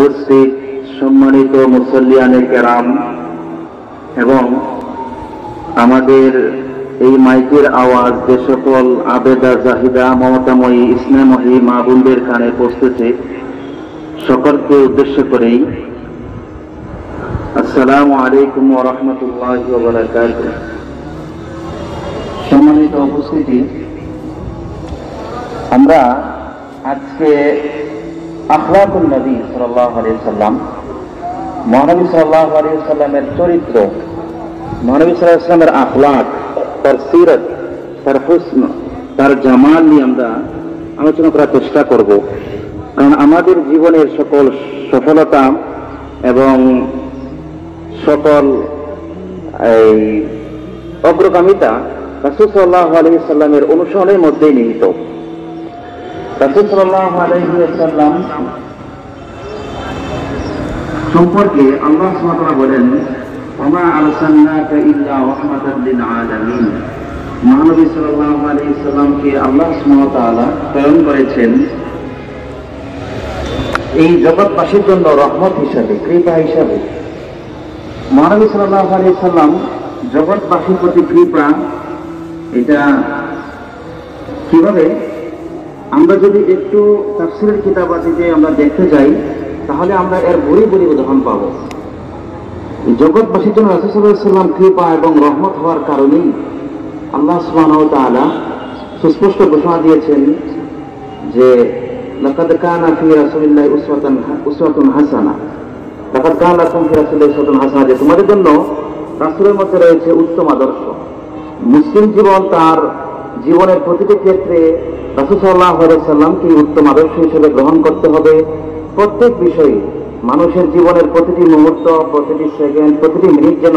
উপস্থিত সম্মানিত মুসল্লিয়ানে কেরাম এবং আমাদের এই মাইকের আওয়াজ যে সকল আবেদা জাহিদা মমতাময়ী স্নেহময়ী মা বোনদের কানে পৌঁছেছে, সকলকে উদ্দেশ্য করেই আসসালামু আলাইকুম ওয়া রাহমাতুল্লাহি ওয়া বারাকাতুহু। সম্মানিত উপস্থিতি, আমরা আজকে আখলাকুন নবী সাল্লাল্লাহু আলাইহি ওয়াসাল্লাম, মহানবী সাল্লাল্লাহু আলাইহি ওয়াসাল্লামের চরিত্র, মহানবী সাল্লাল্লাহু আলাইহি ওয়াসাল্লামের আখলাক, তার সিরত, তার হুসন, তার জামাল নিয়ে আমরা আলোচনা করার চেষ্টা করব। কারণ আমাদের জীবনের সকল সফলতা এবং সকল এই অগ্রগামিতা রাসূল সাল্লাল্লাহু আলাইহি ওয়াসাল্লামের অনুসরণের মধ্যেই নিহিত। রাসূল সাল্লাল্লাহু আলাইহি ওয়াসাল্লাম সম্পর্কে আল্লাহ সুবহানাহু ওয়া তাআলা বলেন, ওমা আরসালনাকা ইল্লা রাহমাতাল লিল আলামিন। মহানবী সাল্লাল্লাহু আলাইহি ওয়াসাল্লামকে আল্লাহ সুবহানাহু ওয়া তাআলা প্রেরণ করেছেন এই জগৎবাসীর জন্য রহমত হিসাবে, কৃপা হিসাবে। মহানবী সাল্লাল্লাহু আলাইহি ওয়াসাল্লাম জগৎবাসীর প্রতি কৃপা, এটা কিভাবে আমরা যদি একটু তাফসীরের কিতাবাদিতে আমরা দেখতে যাই, তাহলে আমরা এর ভরি ভরি উদাহরণ পাবো। জগৎবাসীর জন্য রাসূল সাল্লাল্লাহু আলাইহি ওয়াসাল্লাম কৃপা এবং রহমত হওয়ার কারণেই আল্লাহ সুবহানাহু ওয়া তাআলা সুস্পষ্ট ঘোষণা দিয়েছেন যে লাকাদ কানা ফি রাসূলিল্লাহি উসওয়াতুন হাসানাহ, লাকাদ কানা লাকুম ফি রাসূলিল্লাহি উসওয়াতুন হাসানাহ, যে তোমাদের জন্য রাসূলের মধ্যে রয়েছে উত্তম আদর্শ। মুসলিম জীবন, তার জীবনের প্রতিটি ক্ষেত্রে রাসূল সাল্লাল্লাহু আলাইহি ওয়াসাল্লামকে উত্তম আদর্শ হিসেবে গ্রহণ করতে হবে। প্রত্যেক বিষয়ে মানুষের জীবনের প্রতিটি মুহূর্ত, প্রতিটি সেকেন্ড, প্রতিটি মিনিট যেন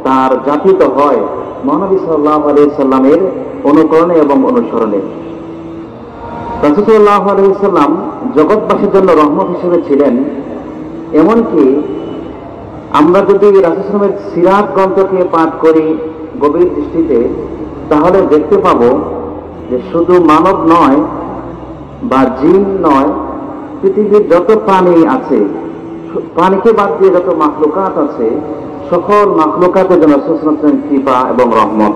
তার যাপিত হয় মহানবী সাল্লাল্লাহু আলাইহি ওয়াসাল্লামের অনুকরণে এবং অনুসরণে। রাসূল সাল্লাল্লাহু আলাইহি ওয়াসাল্লাম জগৎবাসীর জন্য রহমত হিসেবে ছিলেন। এমনকি আমরা যদি রাসূল সাল্লাল্লাহু আলাইহি ওয়াসাল্লামের সিরাত গ্রন্থকে পাঠ করি গভীর দৃষ্টিতে, তাহলে দেখতে পাবো যে শুধু মানব নয় বা জিন নয়, পৃথিবীর যত প্রাণী আছে, প্রাণীকে বাদ দিয়ে যত মাখলুকাত আছে, সকল মাখলুকাতের জন্য রাসূল সাল্লাল্লাহু আলাইহি ওয়াসাল্লাম কৃপা এবং রহমত।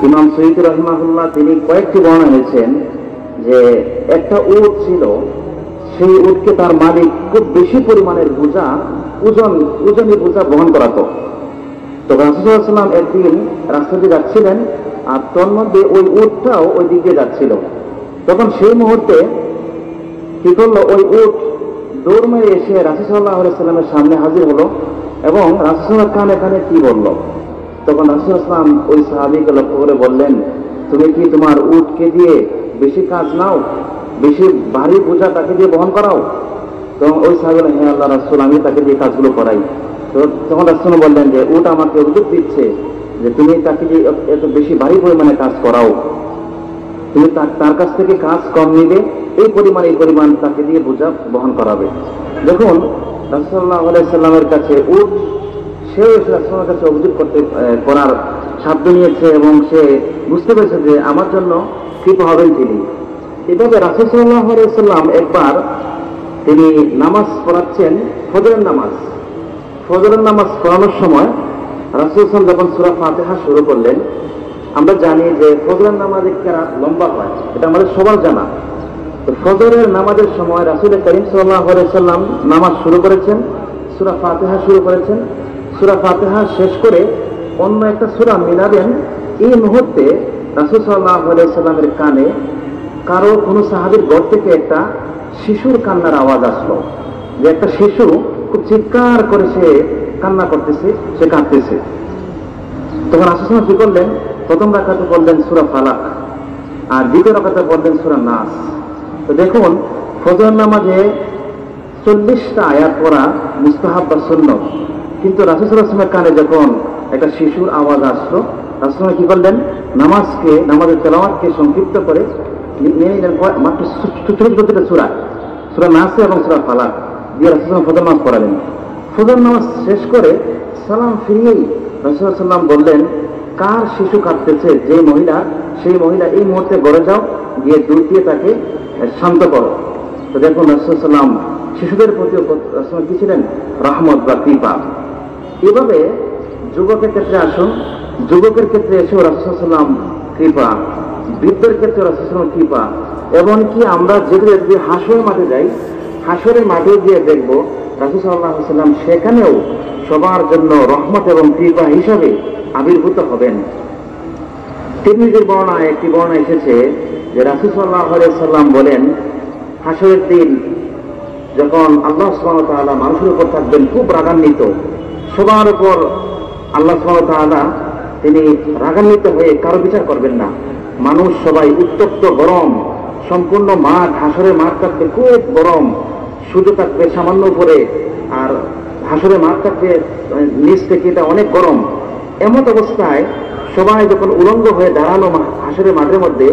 ইমাম সৈয়দ রাহিমাহুল্লাহ তিনি কয়েকটি বর্ণনা এনেছেন যে একটা উট ছিল, সেই উটকে তার মালিক খুব বেশি পরিমাণের ওজনী বোঝা বহন করাতো। তো রাসূল সাল্লাল্লাহু আলাইহি ওয়াসাল্লাম একদিন রাস্তা দিয়ে যাচ্ছিলেন, আর তোর মধ্যে ওই উটটাও ওই দিকে যাচ্ছিল। তখন সেই মুহূর্তে কি করলো, ওই উট দৌড় মেরে এসে রাসূল সাল্লাল্লাহু আলাইহি ওয়াসাল্লামের সামনে হাজির হলো এবং রাসূল সাল্লাল্লাহু আলাইহি ওয়াসাল্লাম কানে কি বলল। তখন রাসূল সাল্লাল্লাহু আলাইহি ওয়াসাল্লাম ওই সাহাবীকে লক্ষ্য করে বললেন, তুমি কি তোমার উটকে দিয়ে বেশি কাজ নাও, বেশি ভারী বোঝা তাকে দিয়ে বহন করাও? তখন ওই সাহাবী বললেন, হ্যাঁ আল্লাহ রাসূল, আমি তাকে দিয়ে কাজগুলো করাই। তো তখন রাসূল বললেন যে উট আমাকে অভিযোগ দিচ্ছে যে তুমি তাকে দিয়ে এত বেশি ভারী পরিমাণে কাজ করাও, তুমি তার কাছ থেকে কাজ কম নিবে, এই পরিমাণ তাকে দিয়ে বোঝা বহন করাবে। দেখুন রাসূল সাল্লাল্লাহু আলাইহি ওয়াসাল্লামের কাছে উট, সেও এসে রাসূলের কাছে অভিযোগ করার সাধ্য নিয়েছে এবং সে বুঝতে পেরেছে যে আমার জন্য কৃপা হবেন তিনি। এভাবে রাসূল সাল্লাল্লাহু আলাইহি ওয়াসাল্লাম একবার তিনি নামাজ পড়াচ্ছেন, ফজরের নামাজ পড়ানোর সময় রাসূল সাল্লাল্লাহু আলাইহি ওয়াসাল্লাম যখন সূরা ফাতিহা শুরু করলেন, আমরা জানি যে ফজরের নামাজের কেরাত লম্বা হয়, এটা আমাদের সবার জানা। তো ফজরের নামাজের সময় রাসূল করিম সাল্লাল্লাহু আলাইহি ওয়াসাল্লাম নামাজ শুরু করেছেন, সূরা ফাতিহা শুরু করেছেন। সূরা ফাতিহা শেষ করে অন্য একটা সূরা মিলাবেন, এই মুহূর্তে রাসূল সাল্লাল্লাহু আলাইহি ওয়াসাল্লামের কানে কোনো সাহাবীর ঘর থেকে একটা শিশুর কান্নার আওয়াজ আসলো, যে একটা শিশু খুব চিৎকার করে সে কান্না করতেছে, সে কাঁদতেছে। তখন রাসূল সাল্লাল্লাহু আলাইহি ওয়াসাল্লাম কি করলেন, প্রথম রাকাতে পড়লেন সূরা ফালাক, আর দ্বিতীয় রাকাতে পড়লেন সূরা নাস। তো দেখুন ফজর নামাজে 40টা আয়াত পড়া মুস্তাহাব বা সুন্নাত, কিন্তু রাসূল সাল্লাল্লাহু আলাইহি ওয়াসাল্লামের কানে যখন একটা শিশুর আওয়াজ আসলো, রাসূল সাল্লাল্লাহু আলাইহি ওয়াসাল্লাম কি করলেন, নামাজের তেলাওয়াতকে সংক্ষিপ্ত করে নিয়ে নিলেন মাত্র ছোট ছোট সূরা নাস এবং সূরা ফালাক দিয়ে রাসূল সাল্লাল্লাহু আলাইহি ওয়াসাল্লাম ফজর নামাজ পড়ালেন। ফজর নামাজ শেষ করে সালাম ফিরিয়েই রাসূল সাল্লাল্লাহু আলাইহি ওয়াসাল্লাম বললেন, কার শিশু কাঁদতেছে, যে মহিলা, সেই মহিলা এই মুহূর্তে ঘরে যাও, গিয়ে দুধ দিয়ে তাকে শান্ত করো। তো দেখুন রাসূল সাল্লাল্লাহু আলাইহি ওয়াসাল্লাম শিশুদের প্রতিও কি ছিলেন? রহমত বা কৃপা। এভাবে যুবকের ক্ষেত্রে আসুন, যুবকের ক্ষেত্রে এসেও রাসূল সাল্লাল্লাহু আলাইহি ওয়াসাল্লাম কৃপা, বৃদ্ধের ক্ষেত্রে রাসূল সাল্লাল্লাহু আলাইহি ওয়াসাল্লাম কৃপা। এমনকি আমরা যে হাসরের মাঠে যাই, হাসরের মাঠে গিয়ে দেখব রাসূল সাল্লাল্লাহু আলাইহি ওয়াসাল্লাম সেখানেও সবার জন্য রহমত এবং কৃপা হিসাবে আবির্ভূত হবেন। তিরমিজির বর্ণনায় একটি বর্ণনা এসেছে যে রাসূল সাল্লাল্লাহু আলাইহি ওয়াসাল্লাম বলেন, হাসরের দিন যখন আল্লাহ সুবহানাহু ওয়া তাআলা মানুষের উপর থাকবেন খুব রাগান্বিত, সবার উপর আল্লাহ সুবহানাহু ওয়া তাআলা তিনি রাগান্বিত হয়ে কারো বিচার করবেন না। মানুষ সবাই উত্তপ্ত গরম, সম্পূর্ণ মাঠ, হাসরের মাঠ থাকবে খুব গরম, সূর্য থাকবে সামান্য উপরে, আর হাসরের মাঠ থাকবে নিচ থেকে এটা অনেক গরম। এমত অবস্থায় সবাই যখন উলঙ্গ হয়ে দাঁড়ানো হাসরের মাঠের মধ্যে,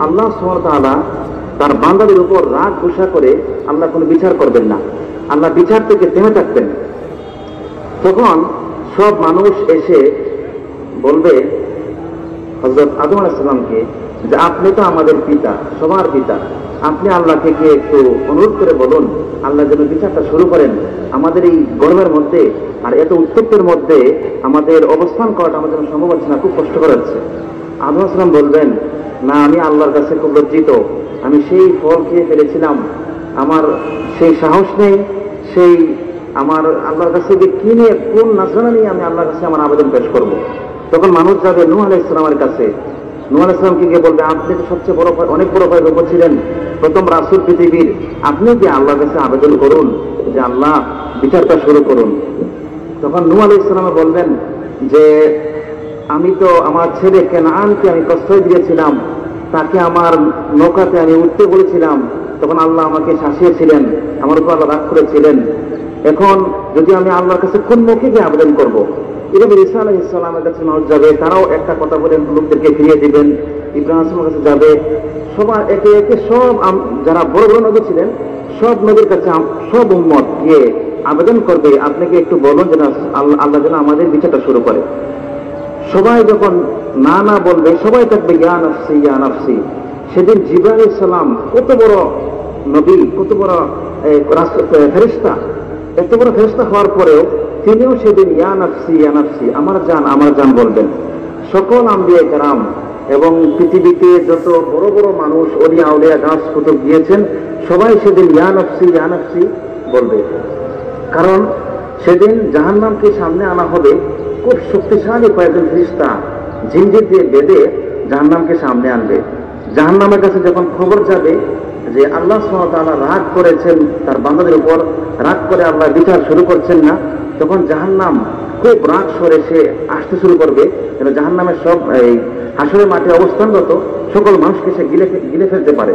আল্লাহ সুবহানাহু ওয়া তাআলা তার বান্দাদের উপর রাগ গুসা করে আল্লাহ কোনো বিচার করবেন না, আল্লাহ বিচার থেকে থেমে থাকবেন। তখন সব মানুষ এসে বলবে হযরত আদম আলাইহিস সালামকে যে আপনি তো আমাদের পিতা, সবার পিতা, আপনি আল্লাহকে গিয়ে একটু অনুরোধ করে বলুন আল্লাহ যেন বিচারটা শুরু করেন। আমাদের এই গরমের মধ্যে আর এত উত্তপ্তের মধ্যে আমাদের অবস্থান করাটা আমাদের জন্য সম্ভব হচ্ছে না, খুব কষ্ট করে হচ্ছে। আদম আলাইহিস সালাম বলবেন, না, আমি আল্লাহর কাছে খুব লজ্জিত, আমি সেই ফল খেয়ে ফেলেছিলাম, আমার সেই সাহস নেই, সেই আমার আল্লাহর কাছে যে কি নিয়ে, কোন নাজরানা নিয়ে আমি আল্লাহর কাছে আমার আবেদন পেশ করব। তখন মানুষ যাবে নূহ আলাইহিস সালামের কাছে, নূহ আলাইহিস সালামকে গিয়ে বলবে, আপনি তো সবচেয়ে বড়, অনেক বড় পয়গম্বর ছিলেন, প্রথম রাসূল পৃথিবীর, আপনি কি আল্লাহর কাছে আবেদন করুন যে আল্লাহ বিচারটা শুরু করুন। তখন নূহ আলাইহিস সালাম বলবেন যে আমি তো আমার ছেলে কেনানকে আমি কষ্ট দিয়েছিলাম, তাকে আমার নৌকাতে আমি উঠতে বলেছিলাম, তখন আল্লাহ আমাকে শাসিয়েছিলেন, আমার উপর আল্লাহ রাগ করেছিলেন। এখন যদি আমি আল্লাহর কাছে কোন মুখে গিয়ে আবেদন করবো? এভাবে ঈসা আলাইহিস সালামের কাছে মানুষ যাবে, তারাও একটা কথা বলে লোকদেরকে ফিরিয়ে দিবেন। ইব্রাহিম আলাইহিস কাছে যাবে, সবার একে একে সব যারা বড় বড় নবী ছিলেন সব নবীর কাছে সব উম্মত গিয়ে আবেদন করবে, আপনাকে একটু বলুন যেন আল্লাহ যেন আমাদের বিচারটা শুরু করে। সবাই যখন না না বলবে, সবাই থাকবে ইয়া নাফসি ইয়া নাফসি। সেদিন জিবরাইল আলাইহিস সালাম কত বড় নবী, কত বড় ফেরেশতা, এত বড় ফেরেশতা হওয়ার পরেও তিনিও সেদিন ইয়া নাফসি ইয়া নাফসি, আমার জান আমার জান বলবেন। সকল আম্বিয়া কেরাম এবং পৃথিবীতে যত বড় বড় মানুষ, ওলিয়া আউলিয়া, গাছ কুতুব গিয়েছেন, সবাই সেদিন ইয়া নাফসি বলবে। কারণ সেদিন জাহান্নামকে সামনে আনা হবে, খুব শক্তিশালী কয়েকজন ফেরেশতা জিঞ্জির দিয়ে বেঁধে জাহান্নামকে সামনে আনবে। জাহান্নামের কাছে যখন খবর যাবে যে আল্লাহ সুবহানাহু ওয়া তাআলা রাগ করেছেন তার বান্দাদের উপর, রাগ করে আল্লাহ বিচার শুরু করছেন না, তখন জাহান্নাম খুব রাগ সরে সে আসতে শুরু করবে, যেন জাহান্নামের সব এই হাসরের মাঠে অবস্থানরত সকল মানুষকে সে গিলে ফেলতে পারে।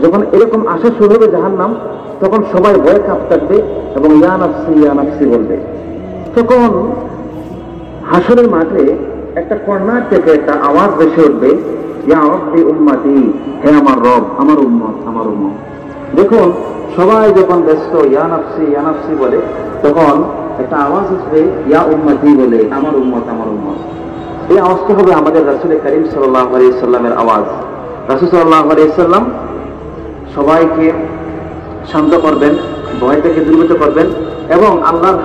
যখন এরকম আসা শুরু হবে জাহান্নাম, তখন সবাই ভয়ে কাঁপতে থাকবে এবং ইয়া নাফসি বলবে। তখন হাসরের মাঠে একটা কর্নার থেকে একটা আওয়াজ ভেসে উঠবে, ইয়া রব্বি উম্মতি, হে আমার রব, আমার উম্মত, আমার উম্মত। দেখুন সবাই যখন ব্যস্ত ইয়া নাফসি বলে, তখন একটা আওয়াজ আসবে ইয়া উম্মতি বলে, আমার উম্মত, আমার উম্মত। এই আওয়াজটা হবে আমাদের রাসূল করিম সাল্লাল্লাহু আলাইহি সাল্লামের আওয়াজ। রাসূল সাল্লাল্লাহু আলাইহি সাল্লাম সবাইকে শান্ত করবেন, ভয় থেকে দূরীভূত করবেন এবং আল্লাহর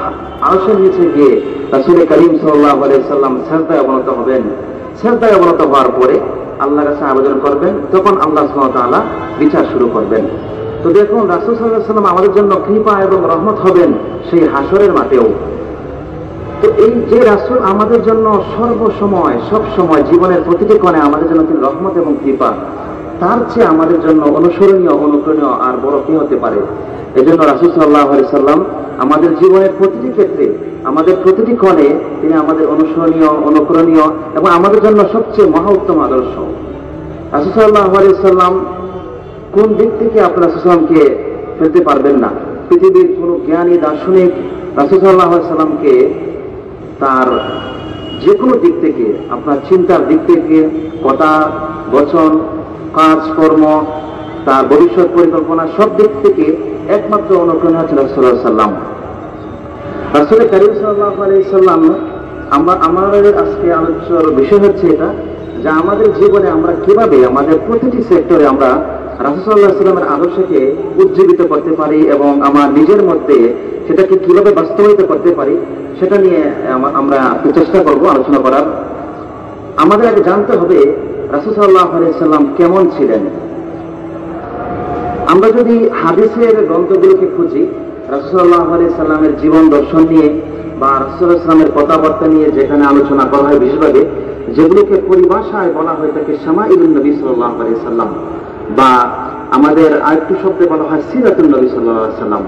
আরশের নিচে গিয়ে রাসূল করিম সাল্লাল্লাহু আলাইহি সাল্লাম সিজদায় অবনত হবেন। সিজদায় অবনত হওয়ার পরে আল্লাহর কাছে আবেদন করবেন, তখন আল্লাহ সুবহানাহু ওয়া তাআলা বিচার শুরু করবেন। তো দেখুন রাসূল সাল্লাল্লাহু আলাইহি সাল্লাম আমাদের জন্য কৃপা এবং রহমত হবেন সেই হাসরের মাঠেও। তো এই যে রাসূল আমাদের জন্য সর্বসময় সব সময় জীবনের প্রতিটি কোণে আমাদের জন্য তিনি রহমত এবং কৃপা, তার চেয়ে আমাদের জন্য অনুসরণীয়, অনুকরণীয় আর বড় কি হতে পারে? এজন্য রাসূল সাল্লাল্লাহু আলাইহি সাল্লাম আমাদের জীবনের প্রতিটি ক্ষেত্রে, আমাদের প্রতিটি কোণে তিনি আমাদের অনুসরণীয়, অনুকরণীয় এবং আমাদের জন্য সবচেয়ে মহা উত্তম আদর্শ। রাসূল সাল্লাল্লাহু আলাইহি সাল্লাম কোন দিক থেকে আপনার রাসূল সাল্লামকে ফেলতে পারবেন না? পৃথিবীর কোন জ্ঞানী দার্শনিক রাসূল সাল্লাল্লাহু আলাইহি সাল্লামকে তার যে কোনো দিক থেকে, আপনার চিন্তার দিক থেকে, কথা, বচন, কাজ, কর্ম, তার ভবিষ্যৎ পরিকল্পনা, সব দিক থেকে একমাত্র অনুকরণ হচ্ছে রাসূল সাল্লাল্লাহু আলাইহি সাল্লাম। রাসূল করিম সাল্লাল্লাহু আলাইহি সাল্লাম, আমাদের আজকে আলোচ্য বিষয় হচ্ছে এটা যে আমাদের জীবনে আমরা কিভাবে আমাদের প্রতিটি সেক্টরে আমরা রাসূল সাল্লাল্লাহু আলাইহি ওয়াসাল্লামের আদর্শকে উজ্জীবিত করতে পারি এবং আমার নিজের মধ্যে সেটাকে কিভাবে বাস্তবায়িত করতে পারি সেটা নিয়ে আমরা চেষ্টা করব আলোচনা করার। আমাদের আগে জানতে হবে রাসূল সাল্লাল্লাহু আলাইহি ওয়াসাল্লাম কেমন ছিলেন। আমরা যদি হাদিসের গ্রন্থগুলোকে খুঁজি, রাসূল সাল্লাল্লাহু আলাইহি ওয়াসাল্লামের জীবন দর্শন নিয়ে বা রাসূল সাল্লাল্লাহু আলাইহি ওয়াসাল্লামের কথাবার্তা নিয়ে যেখানে আলোচনা করা হয়, বিশেষভাবে যেগুলোকে পরিভাষায় বলা হয়ে থাকে শামাইলুন নবী সাল্লাল্লাহু আলাইহি ওয়াসাল্লাম, বা আমাদের আরেকটু শব্দে বলা হয় সিরাতুন নবী সাল্লাল্লাহু আলাইহি ওয়াসাল্লাম,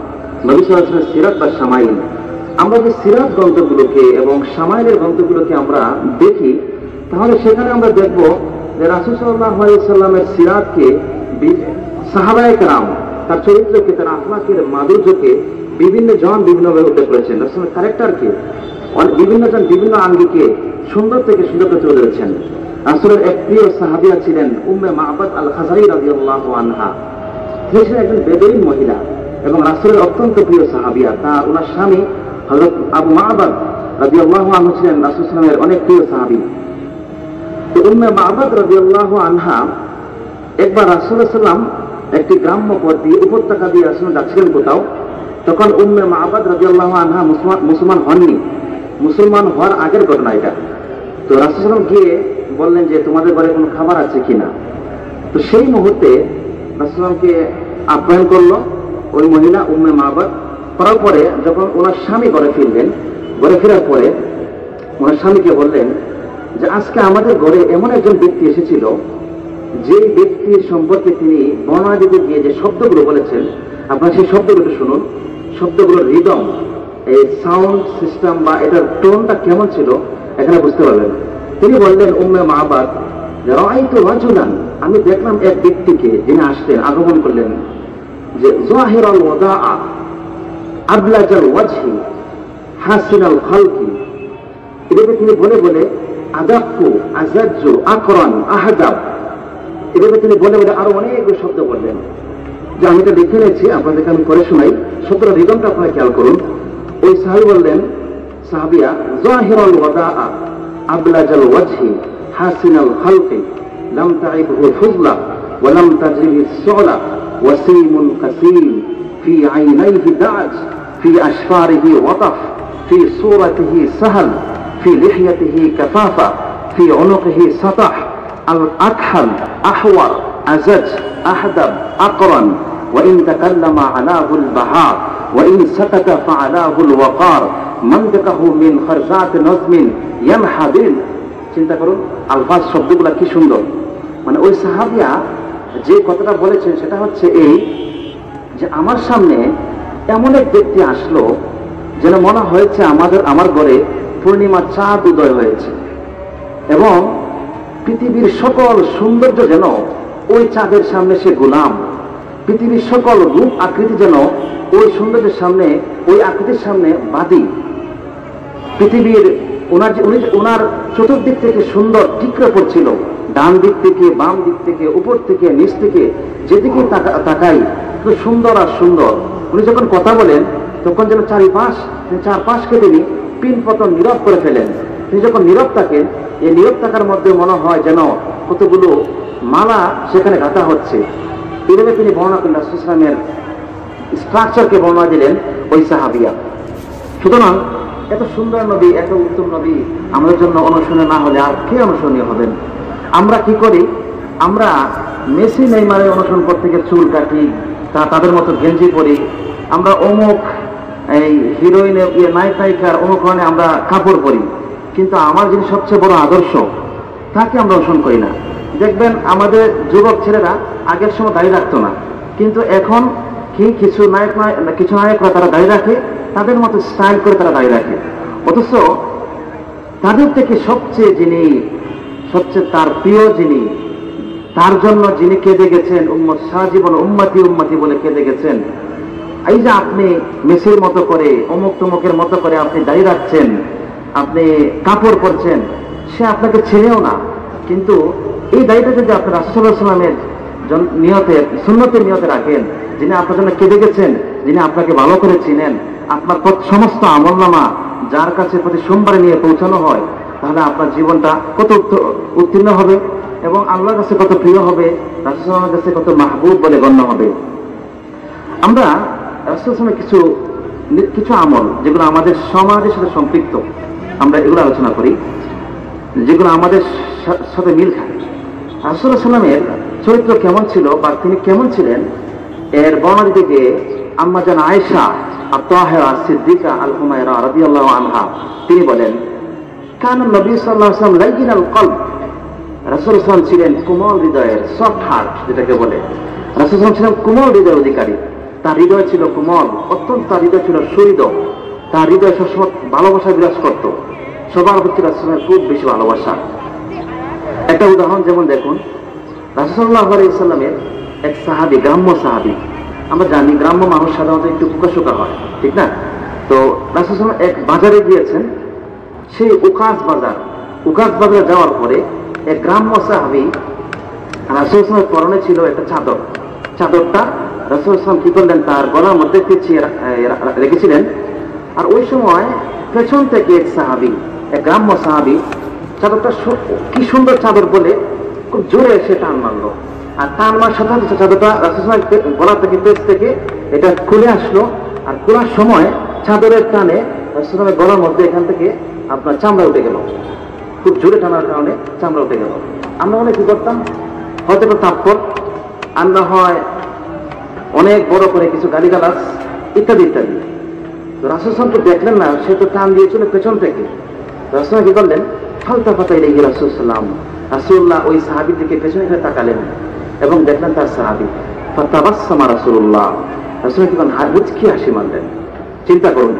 নবী সাল্লাল্লাহু আলাইহি ওয়াসাল্লামের সিরাত বা শামাইল। আমরা যে সিরাত গ্রন্থগুলোকে এবং শামাইলের গ্রন্থগুলোকে আমরা দেখি, তাহলে সেখানে আমরা দেখব যে রাসূল সাল্লাল্লাহু আলাইহি ওয়াসাল্লামের সিরাতকে, সাহাবায়ে কেরাম তার চরিত্রকে, তার আখলাকের মাধুর্যকে বিভিন্ন জন বিভিন্নভাবে উল্লেখ করেছেন। রাসূলের ক্যারেক্টারকে বিভিন্ন জন বিভিন্ন আঙ্গিকে সুন্দর থেকে সুন্দর করে তুলে ধরেছেন। রাসূলের এক প্রিয় সাহাবিয়া ছিলেন উম্মে মা'বাদ আল খাযারি রাদিয়াল্লাহু আনহা। তিনি ছিলেন একজন বেদুইন মহিলা এবং রাসূলের অত্যন্ত প্রিয় সাহাবিয়া। ওনার স্বামী হযরত আবু মা'বাদ রাদিয়াল্লাহু আনহু ছিলেন রাসূল সাল্লাল্লাহু আলাইহি ওয়াসাল্লামের অনেক প্রিয় সাহাবী। তো উম্মে মা'বাদ রাদিয়াল্লাহু আনহা একবার রাসূল সাল্লাল্লাহু আলাইহি ওয়াসাল্লাম একটি গ্রাম্য পথ দিয়ে, উপত্যকা দিয়ে রাসূল যাচ্ছিলেন কোথাও, তখন উম্মে মা'বাদ রাদিয়াল্লাহু আনহা মুসলমান হননি। মুসলমান হওয়ার আগের ঘটনা এটা। তো রাসূল সাল্লাল্লাহু আলাইহি ওয়াসাল্লাম গিয়ে বললেন যে তোমাদের ঘরে কোনো খাবার আছে কিনা। তো সেই মুহূর্তে রাসূল সাল্লাল্লাহু আলাইহি ওয়াসাল্লামকে আপ্যায়ন করলো ওই মহিলা উম্মে মা'বাদ। করার পরে যখন ওনার স্বামী ঘরে ফিরলেন, ঘরে ফেরার পরে ওনার স্বামীকে বললেন যে আজকে আমাদের ঘরে এমন একজন ব্যক্তি এসেছিল, যে ব্যক্তির সম্পর্কে তিনি বর্ণনা দিতে গিয়ে যে শব্দগুলো বলেছেন, আপনারা সেই শব্দগুলো শুনুন। শব্দগুলোর রিদম, এই সাউন্ড সিস্টেম বা এটার টোনটা কেমন ছিল এখানে বুঝতে পারবেন। তিনি বললেন উম্মে মা'বাদ, রাআইতু রাজুলান, আমি দেখলাম এক ব্যক্তিকে, যিনি আসলেন, আগমন করলেন, যে যাহিরাল ওয়াদাআ আবলাজাল ওয়াজহি হাসিনাল খালকি। এভাবে তিনি বলে বলে আদাক্কু আজাজ্জু আকরান আহদাব, এভাবে তিনি বলে বলে আরো অনেকগুলো শব্দ বললেন, যে আমি এটা লিখে নিয়েছি, আপনাদেরকে আমি করে শোনাই। শব্দের রিদমটা আপনারা খেয়াল করুন। ওই সাহাবী বললেন, সাহাবিয়া, যাহিরাল ওয়াদাআ আবলাজাল ওয়াজহি হাসিনাল খালকি লাম তাইবহু ফুজলা ওয়া লাম তাজরিহি সুলা ওয়াসীমুন কাসীম ফি আইনাইহি দাজ ফি আশফারিহি ওয়াতাফ ফি সূরাতিহি সাহল ফি লিহইয়াতিহি কাফাফা ফি উনুকিহি সাতাহ আল আকহাল আহওয়ার আজাজ আহদাব আকরান ওয়া ইন তাকাল্লামা আলাহুল বাহা ওয়া ইন সাকাতা ফাআলাহুল ওয়াকার মানতাকাহু মিন খারজাত নাজমিন ইয়ামহাদিল। চিন্তা করুন আলফাজ, শব্দগুলো কি সুন্দর। মানে ওই সাহাবিয়া যে কথাটা বলেছেন সেটা হচ্ছে এই, যে আমার সামনে এমন এক ব্যক্তি আসলো যেন মনে হয়েছে আমার ঘরে পূর্ণিমা চাঁদ উদয় হয়েছে, এবং পৃথিবীর সকল সৌন্দর্য যেন ওই চাঁদের সামনে সে গোলাম। পৃথিবীর সকল রূপ আকৃতি যেন ওই সৌন্দর্যের সামনে, ওই আকৃতির সামনে বাদী। পৃথিবীর ওনার চতুর্দিক থেকে সুন্দর টিকরে পড়ছিল, ডান দিক থেকে, বাম দিক থেকে, উপর থেকে, নিচ থেকে, যেদিকে তাকাই তো সুন্দর আর সুন্দর। উনি যখন কথা বলেন তখন যেন চারপাশকে তিনি পিন পতন নীরব করে ফেলেন। তিনি যখন নীরব থাকেন, এই নীরব থাকার মধ্যে মনে হয় যেন কতগুলো মালা সেখানে গাঁথা হচ্ছে। এইভাবে তিনি বর্ণনা করলেন, রাসূল সাল্লাল্লাহু আলাইহি ওয়াসাল্লামের স্ট্রাকচারকে বর্ণনা দিলেন ওই সাহাবিয়া। সুতরাং এত সুন্দর নবী, এত উত্তম নবী আমাদের জন্য অনুসরণীয় না হলে আর কে অনুসরণীয় হবেন? আমরা কি করি? আমরা মেসি নেইমারের অনুসরণ করতে গিয়ে চুল কাটি, তাদের মতো গেঞ্জি পরি, আমরা অমুক এই হিরোইনের নায়িকার অনুকরণে আমরা কাপড় পরি, কিন্তু আমার যিনি সবচেয়ে বড় আদর্শ তাকে আমরা অনুসরণ করি না। দেখবেন আমাদের যুবক ছেলেরা আগের সময় দাড়ি রাখতো না, কিন্তু এখন কিছু নায়করা তারা দাড়ি রাখে, তাদের মতো স্টাইল করে তারা দাড়ি রাখে। অথচ তাদের থেকে সবচেয়ে তার প্রিয় যিনি, তার জন্য যিনি কেঁদে গেছেন, সারা জীবন উম্মতি উম্মতি বলে কেঁদে গেছেন, এই যে আপনি মেসির মতো করে, অমুক তমুকের মতো করে আপনি দাড়ি রাখছেন, আপনি কাপড় পরছেন, সে আপনাকে ছেড়েও না। কিন্তু এই দাড়িটা যদি আপনি রাসূল সাল্লাল্লাহু আলাইহি ওয়াসাল্লামের নিয়তে, সুন্নতের নিয়তে রাখেন, যিনি আপনার জন্য কেঁদে গেছেন, যিনি আপনাকে ভালো করে চিনেন, আপনার সমস্ত আমলনামা যার কাছে প্রতি সোমবারে নিয়ে পৌঁছানো হয়, তাহলে আপনার জীবনটা কত উত্তীর্ণ হবে। এবং আল্লাহর কাছে কত প্রিয় হবে, রাসূল সাল্লাল্লাহু আলাইহি ওয়াসাল্লামের কাছে কত মাহবুব বলে গণ্য হবে। আমরা রাসূল সাল্লাল্লাহু আলাইহি ওয়াসাল্লামের কিছু আমল যেগুলো আমাদের সমাজের সাথে সম্পৃক্ত, আমরা এগুলো আলোচনা করি যেগুলো আমাদের সাথে মিল খায়। রাসূল সাল্লাল্লাহু আলাইহি ওয়াসাল্লামের চরিত্র কেমন ছিল বা তিনি কেমন ছিলেন এর বর্ণনা দিতে গিয়ে আম্মা জান আয়েশা আত-তাহেরা সিদ্দিকা আল-হুমায়রা রাদিয়াল্লাহু আনহা তিনি বলেন, কানা নবী সাল্লাল্লাহু আলাইহি ওয়াসাল্লাম লাইয়িনাল কলব, রাসূল সাল্লাল্লাহু আলাইহি ওয়াসাল্লাম ছিলেন কোমল হৃদয়ের, সফট হার্ট যেটাকে বলে। রাসূল সাল্লাল্লাহু আলাইহি ওয়াসাল্লাম ছিলেন কোমল হৃদয়ের অধিকারী। তার হৃদয় ছিল কোমল, অত্যন্ত তার হৃদয় ছিল সুহৃদ, তার হৃদয় সবসময় ভালোবাসা বিরাজ করত, সবার প্রতি রাসূলের খুব বেশি ভালোবাসা। একটা উদাহরণ যেমন দেখুন, রাসূল সাল্লাল্লাহু আলাইহি ওয়াসাল্লামের এক সাহাবী, গ্রাম্য সাহাবী, আমরা জানি গ্রাম্য মানুষ সাধারণত একটু প্রকাশকা হয়, ঠিক না? তো রাসূল সাল্লাল্লাহু আলাইহি ওয়াসাল্লাম এক বাজারে গিয়েছেন, সেই উকাস বাজারে যাওয়ার পরে এক গ্রাম্য সাহাবী রাসূল সাল্লাল্লাহু আলাইহি ওয়াসাল্লামের পরনে ছিল একটা চাদর, চাদরটা রাসূল সাল্লাল্লাহু আলাইহি ওয়াসাল্লাম কি করলেন, তার গলার মধ্যে পেঁচিয়ে রেখেছিলেন। আর ওই সময় পেছন থেকে এক সাহাবী, এক গ্রাম্য সাহাবী চাদরটা কি সুন্দর চাদর বলে খুব জোরে এসে টান মারলো, আর টান মার সাথে সাথে চাদরটা রাসূল সাল্লাল্লাহু আলাইহি ওয়াসাল্লামের গলা থেকে পেছ থেকে এটা খুলে আসলো, আর খোলার সময় চাদরের টানে রাসূল সাল্লাল্লাহু আলাইহি ওয়াসাল্লামের গলার মধ্যে এখান থেকে আপনার চামড়া উঠে গেল, খুব জোরে টানার কারণে চামড়া উঠে গেল। আমরা অনেক কি করতাম, হয়তো তারপর আমরা হয় অনেক বড় করে কিছু গালিগালাজ ইত্যাদি ইত্যাদি। তো রাসূল সাল্লাল্লাহু আলাইহি ওয়াসাল্লাম তো দেখলেন না, সে তো টান দিয়েছিল পেছন থেকে। রাসূল কি করলেন, ফালতাফাতা ইলাইহি রাসূলুল্লাহ, রাসূলুল্লাহ ওই সাহাবীর দিকে পেছনে ফিরে তাকালেন এবং দেখলেন তার সাহাবী। ফাতাবাসসামা রাসূলুল্লাহ, রাসূল কি করলেন, মুচকি হাসি মারলেন। চিন্তা করুন,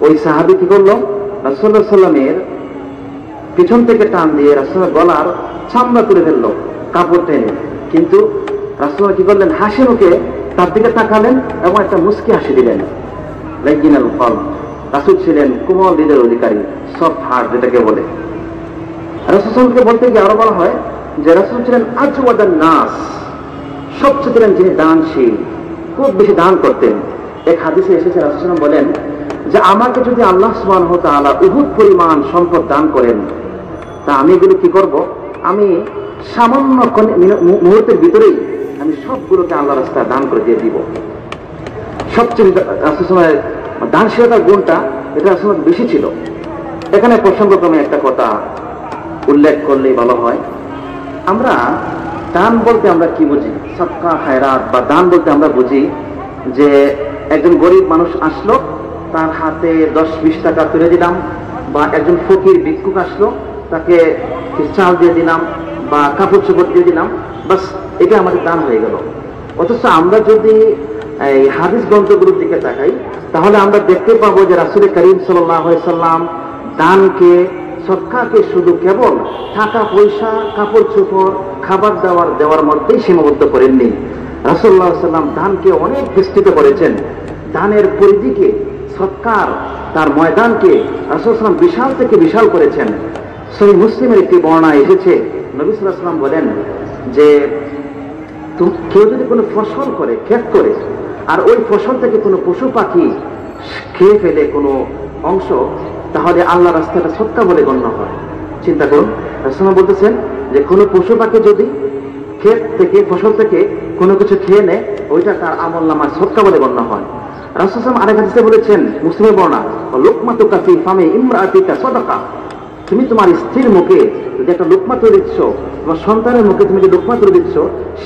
ওই সাহাবী কি করলো, রাসূলুল্লাহ সাল্লাল্লাহু আলাইহি ওয়াসাল্লামের পিছন থেকে টান দিয়ে রাসূলের গলার চামড়া তুলে ফেললো কাপড় টেনে, কিন্তু রাসূল কি করলেন, হাসি মুখে তার দিকে তাকালেন এবং একটা মুচকি হাসি দিলেন। লাইয়িনাল কলব, রাসূল ছিলেন কোমল হৃদয়ের অধিকারী, সফট হার্ট যেটাকে বলে। রাসূলকে বলতে গিয়ে আরো বলা হয় যে রাসূল ছিলেন আজওয়াদান নাস, সবচেয়ে ছিলেন যিনি দানশীল, খুব বেশি দান করতেন। এক হাদিসে এসেছে রাসূল বলেন যে আমাকে যদি আল্লাহ সুবহানাহু ওয়া তাআলা উহুদ পরিমাণ সম্পদ দান করেন, তা আমি এগুলো কি করব, আমি সামান্য মুহূর্তের ভিতরেই আমি সবগুলোকে আল্লাহর রাস্তায় দান করে দিয়ে দিব। সবচেয়ে রাসূলের দানশীলতার গুণটা এটা আসলে বেশি ছিল। এখানে প্রসঙ্গক্রমে একটা কথা উল্লেখ করলেই ভালো হয়, আমরা দান বলতে আমরা কি বুঝি, সদকা খায়রাত বা দান বলতে আমরা বুঝি যে একজন গরিব মানুষ আসলো, তার হাতে 10-20 টাকা তুলে দিলাম, বা একজন ফকির ভিক্ষুক আসলো, তাকে চাল দিয়ে দিলাম বা কাপড় চোপড় দিয়ে দিলাম, বাস এটা আমাদের দান হয়ে গেল। অথচ আমরা যদি এই হাদিস গ্রন্থগুলোর দিকে তাকাই, তাহলে আমরা দেখতে পাবো যে রাসূল করিম সাল্লাল্লাহু আলাইহি ওয়াসাল্লাম দানকে, সদকাকে শুধু কেবল টাকা পয়সা, কাপড় চোপড়, খাবার দেওয়ার মধ্যেই সীমাবদ্ধ করেননি। রাসূলুল্লাহ সাল্লাল্লাহু আলাইহি ওয়াসাল্লাম দানকে অনেক বিস্তৃত করেছেন। দানের পরিধিকে, সৎকার তার ময়দানকে রাসূল সাল্লাল্লাহু আলাইহি ওয়াসাল্লাম বিশাল থেকে বিশাল করেছেন। সহিহ মুসলিমের একটি বর্ণনা এসেছে, নবী সাল্লাল্লাহু আলাইহি ওয়াসাল্লাম বলেন যে কেউ যদি কোনো ফসল করে, ক্ষেত করে, আর ওই ফসল থেকে কোনো পশু পাখি খেয়ে ফেলে কোনো অংশ, তাহলে আল্লাহ রাস্তাটা সৎকা বলে গণ্য হয়। চিন্তা করুন, রাসূল বলতেছেন যে কোনো পশু পাখি যদি ক্ষেত থেকে, ফসল থেকে কোনো কিছু খেয়ে নেয়, ওইটা তার আমল নামার সৎকা বলে গণ্য হয়। রাসূল আরেক হাদিসে বলেছেন, মুসলিমের বর্ণনা, লুকমাতুকা ফি ফামি ইমরাতিকা সাদাকা, তুমি তোমার স্ত্রীর মুখে যদি একটা লুকমা তুলে দিচ্ছ, তোমার সন্তানের মুখে তুমি যে লুকমা তুলে দিচ্ছ,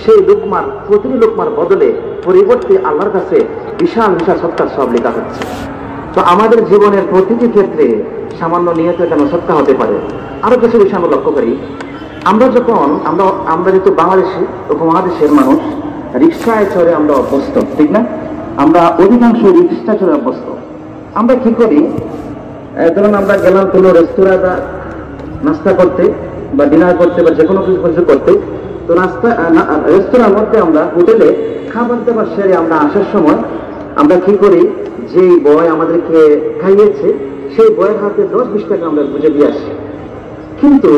সেই লুকমার প্রতিটি লুকমার বদলে পরিবর্তে আল্লাহর কাছে বিশাল বিশাল সৎকার সব লেখা হচ্ছে। তো আমাদের জীবনের প্রতিটি ক্ষেত্রে সামান্য নিয়ত কেন সৎকা হতে পারে। আরো কিছু বিষয় আমরা লক্ষ্য করি, আমরা যেহেতু বাংলাদেশে, উপমহাদেশের মানুষ, রিক্সায় চড়ে আমরা অভ্যস্ত, ঠিক না? আমরা অধিকাংশ রিক্সা চড়ে অভ্যস্ত। আমরা কি করি, ধরুন আমরা গেলাম কোনো রেস্তোরাঁ বা নাস্তা করতে বা ডিনার করতে বা যে কোনো কিছু করতে, তো রেস্তোরাঁর মধ্যে আমরা হোটেলে খাবার দাবার সেরে আমরা আসার সময় আমরা কি করি, যেই বয় আমাদেরকে খাইয়েছে সেই বয়ের হাতে 10-20 টাকা আমরা বুঝে দিয়ে আসি। কিন্তু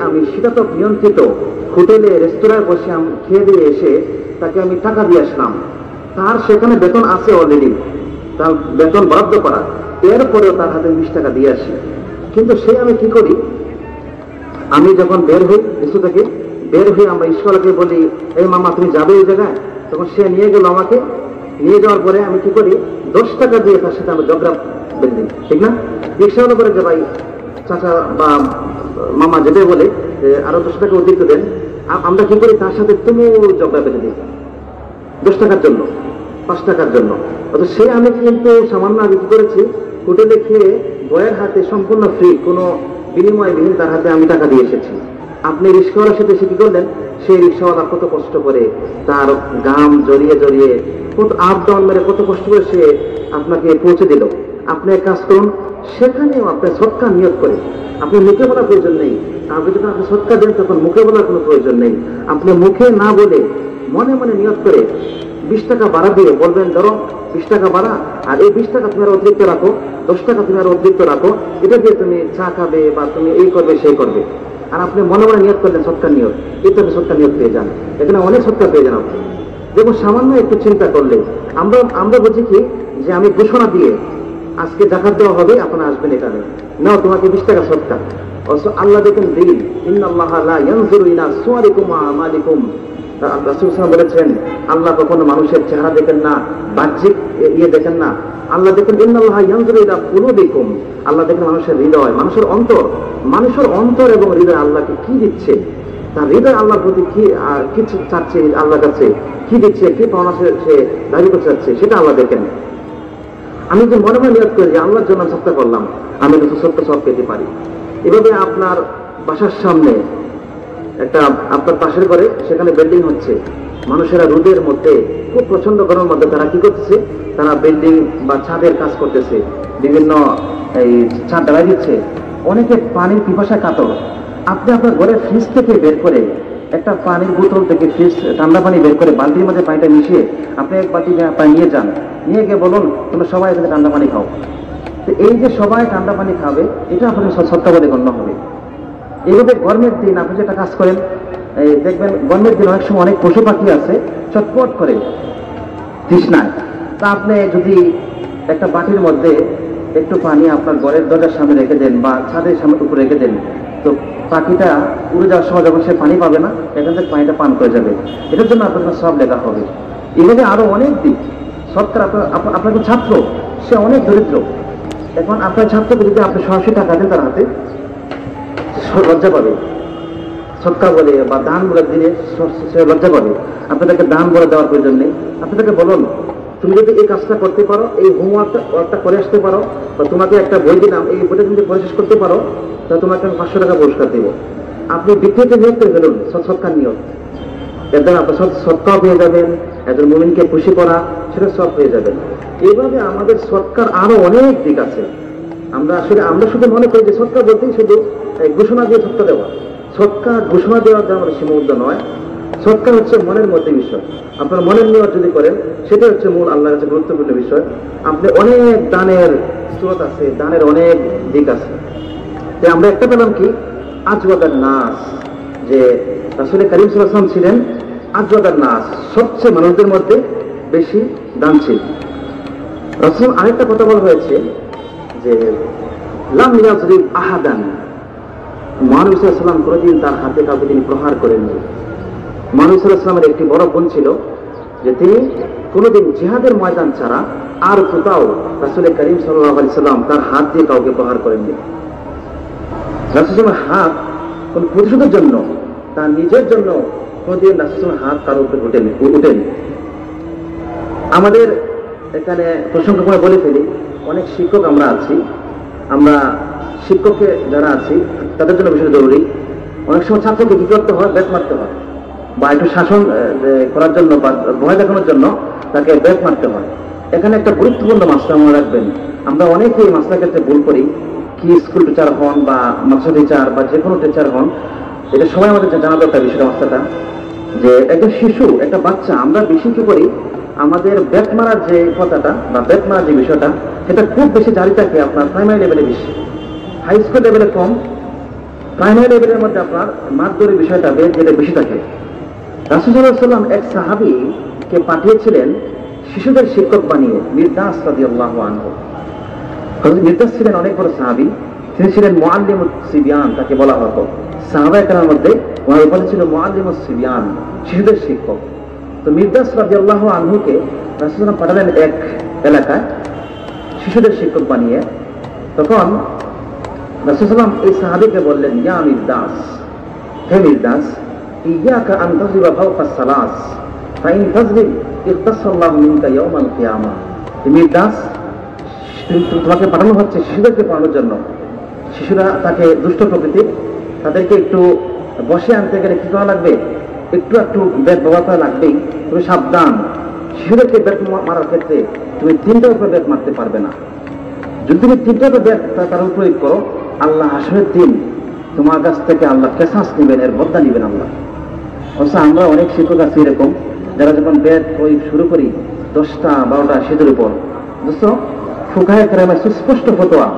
আমি শীতাতপ নিয়ন্ত্রিত হোটেলে রেস্তোরাঁয় বসে খেয়ে দিয়ে এসে তাকে আমি টাকা দিয়ে আসলাম, তার সেখানে বেতন আছে অলরেডি, তার বেতন বরাদ্দ করা, এরপরেও তার হাতে 20 টাকা দিয়ে আসি। কিন্তু আমি কি করি, আমি যখন বের হই স্কুল থেকে, বের হয়ে আমরা স্কুলকে বলি এই মামা তুমি যাবে এই জায়গায়, তখন সে নিয়ে গেল আমাকে। নিয়ে যাওয়ার পরে আমি কি করি, 10 টাকা দিয়ে তার সাথে আমরা ঝগড়া বেঁধে দিই, ঠিক না? রিক্সাওয়ালা করে যে ভাই চাচা বা মামা যেতে বলে আরো 10 টাকা অতিরিক্ত দেন, আমরা কি করি তার সাথে তুমুল ঝগড়া বেঁধে দিই 10 টাকার জন্য, 5 টাকার জন্য। অথচ সে আমি কিন্তু সামান্য আগে কি করেছি, হোটেলে খেয়ে বয়ের হাতে সম্পূর্ণ ফ্রি, কোনো বিনিময়বিহীন তার হাতে আমি টাকা দিয়ে এসেছি। আপনি রিক্সাওয়ালার সাথে এসে কি করলেন, সেই রিক্সাওয়ালা কত কষ্ট করে তার গাম জড়িয়ে জড়িয়ে কত আপ ডাউন মেরে কত কষ্ট করে সে আপনাকে পৌঁছে দিল। আপনি এক কাজ করুন, সেখানেও আপনি সৎকার নিয়ত করে, আপনি মুখে বলার প্রয়োজন নেই। আপনি যখন আপনি সৎকার দেন তখন মুখে বলার কোনো প্রয়োজন নেই। আপনি মুখে না বলে মনে মনে নিয়ত করে 20 টাকা বাড়া দিয়ে বলবেন, ধরো 20 টাকা বাড়া, আর এই 20 টাকা তুমি আর অতিরিক্ত রাখো, 10 টাকা তুমি আর অতিরিক্ত রাখো, এটা দিয়ে তুমি চা খাবে বা তুমি এই করবে সেই করবে। আর আপনি মনে মনে নিয়ত করলেন সৎকার নিয়ত, এটা আপনি সৎকার নিয়ত পেয়ে যান। এখানে অনেক সৎকার পেয়ে যান আপনি। দেখুন সামান্য একটু চিন্তা করলে আমরা বুঝি কি যে আমি ঘোষণা দিয়ে আজকে জাকাত দেওয়া হবে, আপনারা আসবেন এখানে, নাও তোমাকে 20 টাকা সৎকার। অথচ আল্লাহ দেখেন দিল, ইন্নাল্লাহা লা ইয়ানজুরু ইলা সুওয়ারিকুম ওয়া আমালিকুম। রাসূল সাল্লাল্লাহু আলাইহি ওয়াসাল্লাম বলেছেন, আল্লাহ কখনো মানুষের চেহারা দেখেন না, বাহ্যিক দেখেন না, আল্লাহ দেখেন ইন্নাল্লাহা ইয়ানজুরু ইলা কুলুবিকুম, আল্লাহ দেখেন মানুষের হৃদয়, মানুষের অন্তর। মানুষের অন্তর এবং হৃদয় আল্লাহকে কি দিচ্ছে, তার হৃদয় আল্লাহর প্রতি কি চাচ্ছে, আল্লাহর কাছে কি দিচ্ছে, কি পাওনা সে দাবি করতে চাচ্ছে, সেটা আল্লাহ দেখেন। আমি যে মনে মনে নিয়ত করি যে আল্লাহর জন্য সৎকার করলাম, আমি কিন্তু সত্য সব পেতে পারি। এভাবে আপনার বাসার সামনে একটা, আপনার পাশের ঘরে সেখানে বিল্ডিং হচ্ছে, মানুষেরা রোদের মধ্যে খুব প্রচন্ড গরমের মধ্যে তারা কি করতেছে, তারা বিল্ডিং বা ছাদের কাজ করতেছে, বিভিন্ন এই ছাদ ঢালাই দিচ্ছে, অনেকে পানির পিপাসায় কাতর। আপনি আপনার ঘরের ফ্রিজ থেকে বের করে একটা পানির বোতল থেকে ফ্রিজ ঠান্ডা পানি বের করে বালতির মধ্যে পানিটা মিশিয়ে আপনি এক বাটি পানি নিয়ে যান, নিয়ে গিয়ে বলুন তোমরা সবাই এখানে ঠান্ডা পানি খাও। তো এই যে সবাই ঠান্ডা পানি খাবে, এটা আপনার সৎকার বলে গণ্য হবে। এইভাবে গরমের দিন আপনি যেটা কাজ করেন, দেখবেন গরমের দিন অনেক সময় অনেক পশু পাখি আছে চটপট করে তৃষ্ণায়। তা আপনি যদি একটা বাটির মধ্যে একটু পানি আপনার ঘরের দরজার সামনে রেখে দেন বা ছাদের সামনে উপরে রেখে দেন, তো পাখিটা উড়ে যাওয়ার সময় যখন সে পানি পাবে না, এখান থেকে পানিটা পান করে যাবে। এটার জন্য আপনার সব লেখা হবে। এইভাবে আরো অনেক দিক সৎকার। আপনার ছাত্র, সে অনেক দরিদ্র, এখন আপনার ছাত্রকে যদি আপনি 100 টাকা দেন তার হাতে, লজ্জা পাবে সৎকার বলে বা দান বলে দিলে সে লজ্জা পাবে। আপনি তাকে দান বলে দেওয়ার প্রয়োজন নেই। আপনি তাকে বলুন, তুমি যদি এই কাজটা করতে পারো, এই হোমওয়ার্কটা করে আসতে পারো, বা তোমাকে একটা বই দিলাম, এই বইটা তুমি পড়ে শেষ করতে পারো, তাহলে তোমাকে আমি 500 টাকা পুরস্কার দেব। আপনি বিক্রিতে নিয়োগ করে ফেলুন সৎকার নিয়োগ, এর দ্বারা আপনি সৎকার পেয়ে যাবেন, একজন মুমিনকে খুশি করা, সেটা সব পেয়ে যাবেন। এইভাবে আমাদের সৎকার আরো অনেক দিক আছে। আমরা শুধু মনে করি যে সৎকার বলতেই শুধু ঘোষণা দিয়ে সৎকার দেওয়া। সৎকার ঘোষণা দেওয়ার দ্বারা আমাদের সীমাবদ্ধ নয়। সৎকার হচ্ছে মনের মধ্যে বিষয়। আপনার মনের নিয়ত যদি করেন, সেটা হচ্ছে মূল আল্লাহর কাছে গুরুত্বপূর্ণ বিষয়। আপনি অনেক দানের স্রোত আছে, দানের অনেক দিক আছে। আমরা একটা পেলাম কি, আজওয়াদার নাস, যে রাসূল কারীম সাল্লাল্লাহু আলাইহি ওয়াসাল্লাম ছিলেন আজওয়াদার নাস, সবচেয়ে মানুষদের মধ্যে বেশি দানশীল। রাসূল আরেকটা কথা বলা হয়েছে যে লাম ইয়াজরিব আহাদান, মহানবী সাল্লাল্লাহু আলাইহি ওয়াসাল্লাম কোনদিন তার হাতে কাউকে তিনি প্রহার করেননি। মহানবী সাল্লাল্লাহু আলাইহি ওয়াসাল্লামের একটি বড় গুণ ছিল যে তিনি কোনদিন জিহাদের ময়দান ছাড়া আর কোথাও রাসূল কারীম সাল্লাল্লাহু আলাইহি ওয়াসাল্লাম তার হাত দিয়ে কাউকে প্রহার করেননি। রাসূলের হাত কোন প্রতিশোধের জন্য, তার নিজের জন্য কোনদিন রাসূলের হাত কারোর উপরে উঠেনি। আমাদের এখানে প্রসঙ্গ করে বলে ফেলি, অনেক শিক্ষক আমরা আছি, আমরা শিক্ষককে যারা আছি তাদের জন্য বিষয় জরুরি। অনেক সময় ছাত্রকে কি করতে হয়, ব্যাট মারতে হয়, বা একটু শাসন করার জন্য বা ভয় দেখানোর জন্য তাকে ব্যাট মারতে হয়। এখানে একটা গুরুত্বপূর্ণ মাসলা মনে রাখবেন। আমরা অনেকেই এই মাসলার ক্ষেত্রে ভুল করি, কি স্কুল টিচার হন বা মাদ্রাসা টিচার বা যে কোনো টিচার হন, এটা সবাই আমাদের জানা দরকার বিষয়টা, মাসলাটা যে একটা শিশু, একটা বাচ্চা, আমরা বেশি কি করি, আমাদের ব্যাট মারার যে কথাটা বা ব্যাট মারার যে বিষয়টা, সেটা খুব বেশি জারি থাকে আপনার প্রাইমারি লেভেলে বেশি, হাই স্কুল লেভেলে কম, প্রাইমারি লেভেলের মধ্যে আপনার মারধরের বিষয়টা যেটা বেশি থাকে। রাসূল সাল্লাল্লাহু আলাইহি ওয়াসাল্লাম এক সাহাবীকে পাঠিয়েছিলেন শিশুদের শিক্ষক বানিয়ে, মিরদাস রাদিয়াল্লাহু আনহু। হযরত মিরদাস ছিলেন অনেক বড় সাহাবী, তিনি ছিলেন মুআল্লিমুস সিবিয়ান, তাকে বলা হতো সাহাবায়ে কেরামের মধ্যে ওনার উপাধি ছিল মুআল্লিমুস সিবিয়ান, শিশুদের শিক্ষক। তো মিরদাস রাদিয়াল্লাহু আনহুকে রাসূলুল্লাহ পাঠালেন এক এলাকায় শিশুদের শিক্ষক বানিয়ে। তখন রাসূলুল্লাহ এই সাহাবীকে বললেন, ইয়া মিরদাস, হে মিরদাস, ইয়াকা আন তাযরিবা ফাওকা সালাস ফাইন তাযরিব ইখতাসাল্লাহু মিনকা ইয়াওমাল কিয়ামা। মিরদাস, তোমাকে পাঠানো হচ্ছে শিশুদেরকে পড়ানোর জন্য। শিশুরা তাকে দুষ্ট প্রকৃতির, তাদেরকে একটু বসে আনতে গেলে কি করা লাগবে, একটু ব্যাট ব্যবহার করা লাগবেই। তুমি সাবধান, শিশুদেরকে ব্যাট মারার ক্ষেত্রে তুমি 3টার উপরে ব্যাট মারতে পারবে না। যদি তুমি 3টার উপরে ব্যাট তার প্রয়োগ করো, আল্লাহ হাসরের দিন তোমার কাছ থেকে আল্লাহ কেসাস নেবেন, এর বদলা নেবেন আল্লাহ। অবশ্য আমরা অনেক শিক্ষক আছি এরকম, যারা যখন ব্যাট প্রয়োগ শুরু করি 10টা 12টা শিশুর উপর, দোস্ত ফুকাহে কেরামের সুস্পষ্ট ফতোয়া,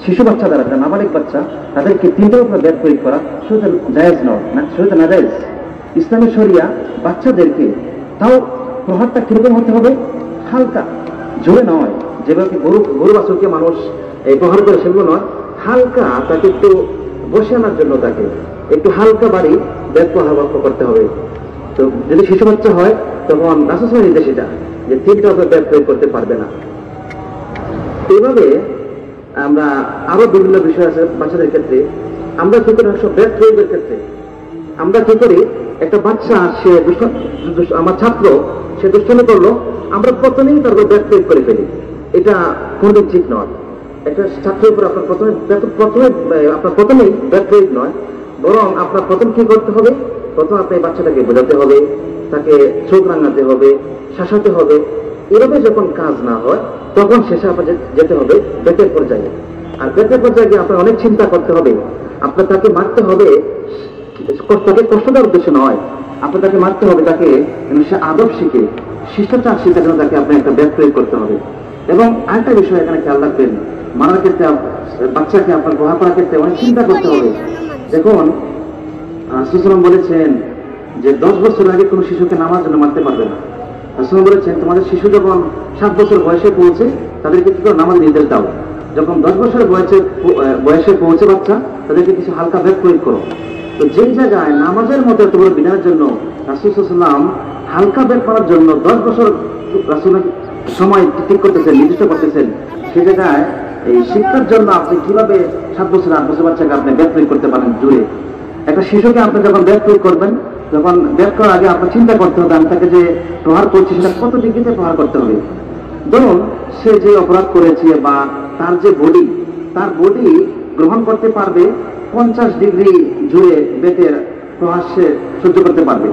শিশু বাচ্চা যারা নাবালিক বাচ্চা, তাদেরকে 3টার উপরে ব্যাট প্রয়োগ করা শুধু জায়েজ নয়, শুধু নাজায়েজ। ইসলামের শরিয়া বাচ্চাদেরকে তাও প্রহারটা কিরকম হতে হবে, হালকা, জোরে নয়, যেভাবে গরু বাছুরকে মানুষ প্রহার করে সেগুলো নয়, হালকা, তাকে একটু বসে আনার জন্য তাকে একটু হালকা বাড়ি ব্যাট প্রহার করতে হবে। তো যদি শিশু বাচ্চা হয় তখন রাসূলের নির্দেশ এটা যে 3টার উপরে ব্যাট প্রয়োগ করতে পারবে না। এইভাবে আমরা আরো বিভিন্ন বিষয় আছে বাচ্চাদের ক্ষেত্রে। আমরা কি করি, ব্যাট প্রয়োগের ক্ষেত্রে আমরা কি করি, একটা বাচ্চা সে আমার ছাত্র সে দুষ্টামি করলো, আমরা প্রথমেই তার ব্যাট প্রয়োগ করে ফেলি। এটা কোনদিন ঠিক নয়। একটা ছাত্রের উপর আপনার প্রথমেই ব্যাট প্রয়োগ নয়, বরং আপনার প্রথম কি করতে হবে, প্রথম আপনি বাচ্চাটাকে বোঝাতে হবে, তাকে চোখ রাঙাতে হবে, শাসাতে হবে। এভাবে যখন কাজ না হয় তখন শেষে আপনার যেতে হবে ব্যাটের পর্যায়ে। আর ব্যাটের পর্যায়ে গিয়ে আপনার অনেক চিন্তা করতে হবে। আপনার তাকে মারতে হবে, তাকে কষ্ট দেওয়ার উদ্দেশ্য নয়, আপনার তাকে মারতে হবে তাকে সে আদব শিখে, শিষ্টাচার শিখার জন্য তাকে আপনি একটা ব্যাট প্রয়োগ করতে হবে। এবং আরেকটা বিষয় এখানে খেয়াল রাখবেন, মারার ক্ষেত্রে বাচ্চাকে আপনার প্রহার করার ক্ষেত্রে অনেক চিন্তা করতে হবে। দেখুন রাসূলুল্লাহ বলেছেন যে 10 বছর আগে কোনো শিশুকে নামার জন্য মারতে পারবে না। রাসূলুল্লাহ বলেছেন তোমাদের শিশু যখন 7 বছর বয়সে পৌঁছে তাদেরকে কি করে নামাজ নির্দেশ দাও। যখন 10 বছর বয়সে পৌঁছে বাচ্চা, তাদেরকে কিছু হালকা ব্যাট প্রয়োগ করো। তো যেই জায়গায় নামাজের মতো এত বড় বিধানের জন্য রাসূল সাল্লাল্লাহু আলাইহি ওয়াসাল্লাম হালকা ব্যাট মারার জন্য 10 বছর রাসূলের সময় ঠিক করতেছেন, নির্দিষ্ট করতেছেন, সেই জায়গায় এই শিক্ষার জন্য আপনি কিভাবে 7 বছর 8 বছর বাচ্চাকে আপনি ব্যাট প্রয়োগ করতে পারেন জোরে। একটা শিশুকে আপনি যখন ব্যাট প্রয়োগ করবেন, যখন ব্যাট করার আগে আপনার চিন্তা করতে হবে আমি তাকে যে প্রহার করছি সেটা কত ডিগ্রিতে প্রহার করতে হবে। ধরুন সে যে অপরাধ করেছে বা তার যে তার বডি গ্রহণ করতে পারবে 50 ডিগ্রি জুড়ে ব্যাটের প্রহার সে সহ্য করতে পারবে।